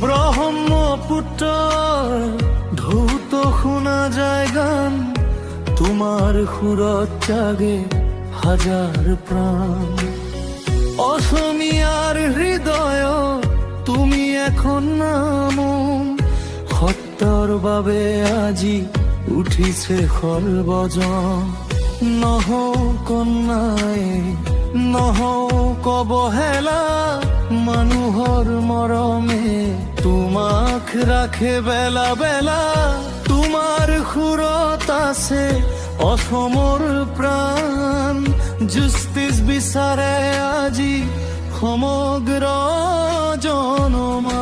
ব্ৰহ্মপুত্ৰ ঢৌত শুনা যায় গান, তোমাৰ সুৰত জাগে হাজাৰ প্ৰাণ। অসমীয়াৰ হৃদয় তুমি এখন নাম, সত্যৰ বাবে আজি উঠিছে সৰ্বজন। নহও কন্যাই নহও কবহেলা, মানুহৰ মৰমে তোমাক ৰাখে বেলা বেলা। তোমাৰ সুৰত আছে অসমৰ প্ৰাণ, জাষ্টিচ বিচাৰে আজি সমগ্ৰ জনমান।